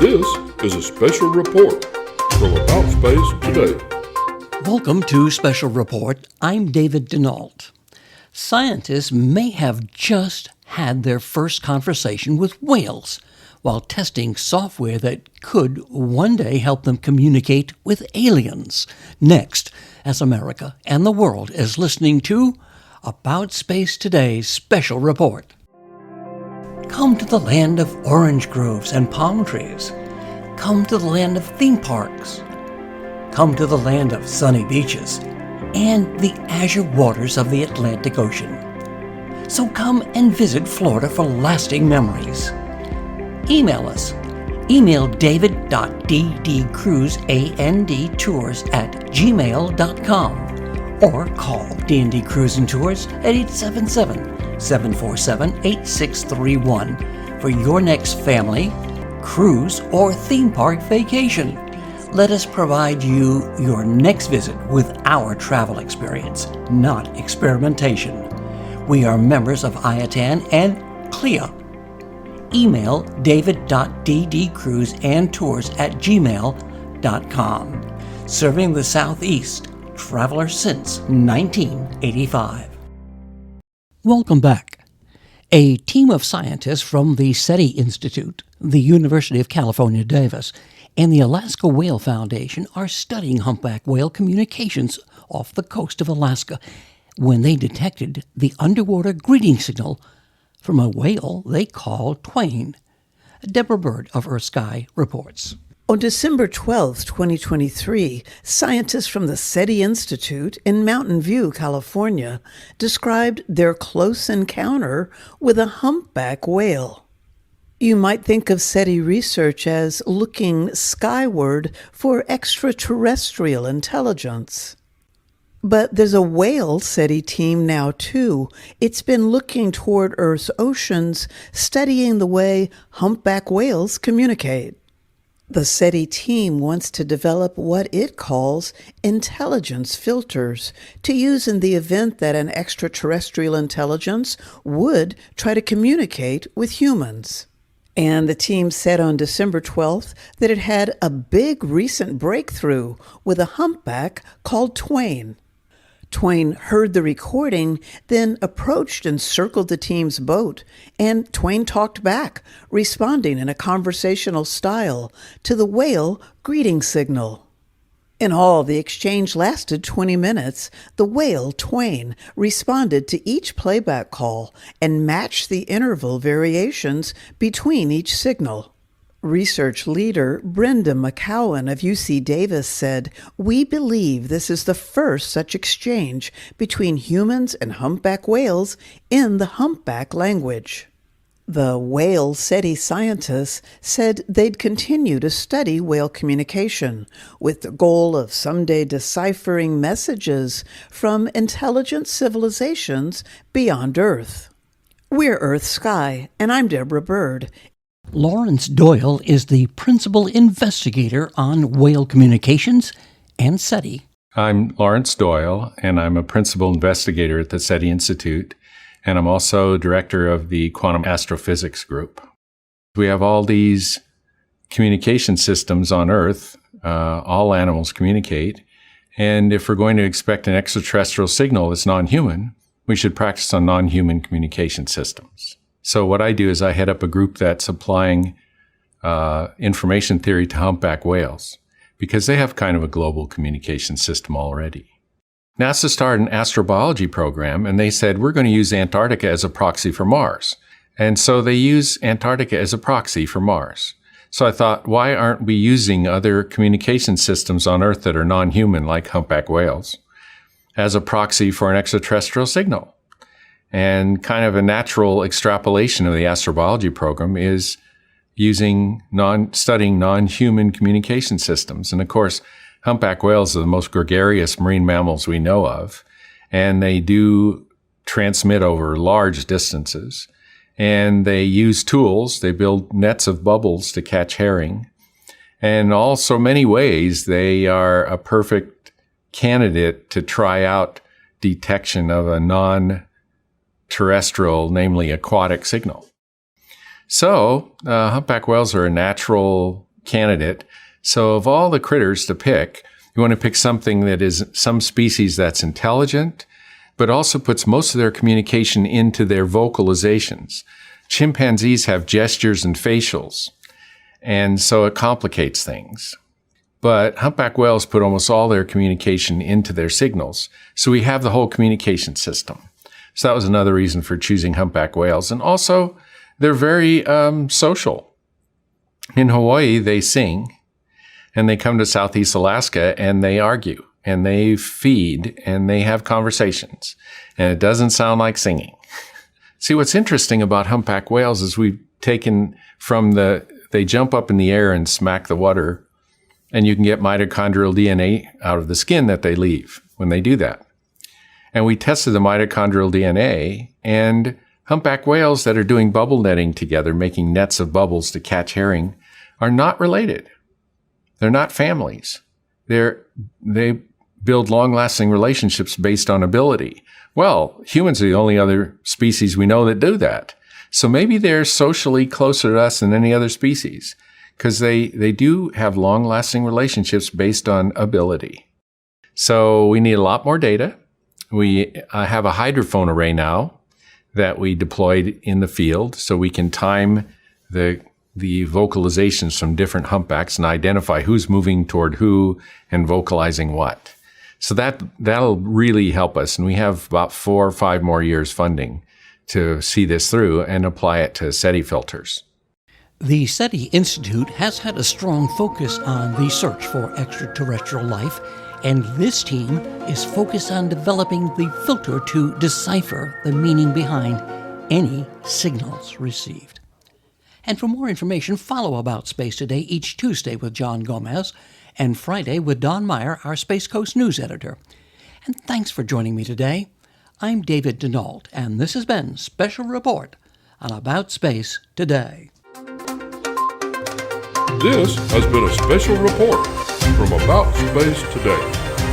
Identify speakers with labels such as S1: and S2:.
S1: This is a special report from About Space Today.
S2: Welcome to Special Report. I'm David Denault. Scientists may have just had their first conversation with whales while testing software that could one day help them communicate with aliens. Next, as America and the world is listening to About Space Today's Special Report. Come to the land of orange groves and palm trees. Come to the land of theme parks. Come to the land of sunny beaches and the azure waters of the Atlantic Ocean. So come and visit Florida for lasting memories. Email us. Email david.ddcruiseandtours@gmail.com or call D&D Cruise and Tours at 877-747-8631 for your next family, cruise, or theme park vacation. Let us provide you your next visit with our travel experience, not experimentation. We are members of IATAN and CLIA. Email david.ddcruiseandtours@gmail.com. Serving the Southeast, traveler since 1985. Welcome back. A team of scientists from the SETI Institute, the University of California, Davis, and the Alaska Whale Foundation are studying humpback whale communications off the coast of Alaska when they detected the underwater greeting signal from a whale they call Twain. Deborah Bird of Earth Sky reports.
S3: On December 12, 2023, scientists from the SETI Institute in Mountain View, California, described their close encounter with a humpback whale. You might think of SETI research as looking skyward for extraterrestrial intelligence. But there's a whale SETI team now, too. It's been looking toward Earth's oceans, studying the way humpback whales communicate. The SETI team wants to develop what it calls intelligence filters to use in the event that an extraterrestrial intelligence would try to communicate with humans. And the team said on December 12th that it had a big recent breakthrough with a humpback called Twain. Twain heard the recording, then approached and circled the team's boat, and Twain talked back, responding in a conversational style to the whale greeting signal. In all, the exchange lasted 20 minutes. The whale, Twain, responded to each playback call and matched the interval variations between each signal. Research leader Brenda McCowan of UC Davis said, "We believe this is the first such exchange between humans and humpback whales in the humpback language." The whale SETI scientists said they'd continue to study whale communication with the goal of someday deciphering messages from intelligent civilizations beyond Earth. We're Earth Sky, and I'm Deborah Bird.
S2: Lawrence Doyle is the principal investigator on whale communications and SETI.
S4: I'm Lawrence Doyle, and I'm a principal investigator at the SETI Institute, and I'm also director of the Quantum Astrophysics Group. We have all these communication systems on Earth. All animals communicate, and if we're going to expect an extraterrestrial signal that's non-human, we should practice on non-human communication systems. So what I do is I head up a group that's applying information theory to humpback whales because they have kind of a global communication system already. NASA started an astrobiology program, and they said, we're going to use Antarctica as a proxy for Mars. And so they use Antarctica as a proxy for Mars. So I thought, why aren't we using other communication systems on Earth that are non-human, like humpback whales, as a proxy for an extraterrestrial signal? And kind of a natural extrapolation of the astrobiology program is studying non-human communication systems. And of course, humpback whales are the most gregarious marine mammals we know of, and they do transmit over large distances. And they use tools. They build nets of bubbles to catch herring. And in all so many ways, they are a perfect candidate to try out detection of a non-terrestrial, namely aquatic signal. So humpback whales are a natural candidate. So of all the critters to pick, you want to pick something that is some species that's intelligent, but also puts most of their communication into their vocalizations. Chimpanzees have gestures and facials, and so it complicates things. But humpback whales put almost all their communication into their signals. So we have the whole communication system. So that was another reason for choosing humpback whales. And also, they're very social. In Hawaii, they sing, and they come to Southeast Alaska, and they argue, and they feed, and they have conversations. And it doesn't sound like singing. See, what's interesting about humpback whales is we've taken from they jump up in the air and smack the water, and you can get mitochondrial DNA out of the skin that they leave when they do that. And we tested the mitochondrial DNA, and humpback whales that are doing bubble netting together, making nets of bubbles to catch herring, are not related. They're not families. They build long-lasting relationships based on ability. Well, humans are the only other species we know that do that. So maybe they're socially closer to us than any other species, because they do have long-lasting relationships based on ability. So we need a lot more data. We have a hydrophone array now that we deployed in the field, so we can time the vocalizations from different humpbacks and identify who's moving toward who and vocalizing what. So that'll really help us. And we have about 4 or 5 more years funding to see this through and apply it to SETI filters.
S2: The SETI Institute has had a strong focus on the search for extraterrestrial life, and this team is focused on developing the filter to decipher the meaning behind any signals received. And for more information, follow About Space Today each Tuesday with John Gomez and Friday with Don Meyer, our Space Coast news editor. And thanks for joining me today. I'm David Denault, and this has been Special Report on About Space Today.
S1: This has been a special report from About Space Today.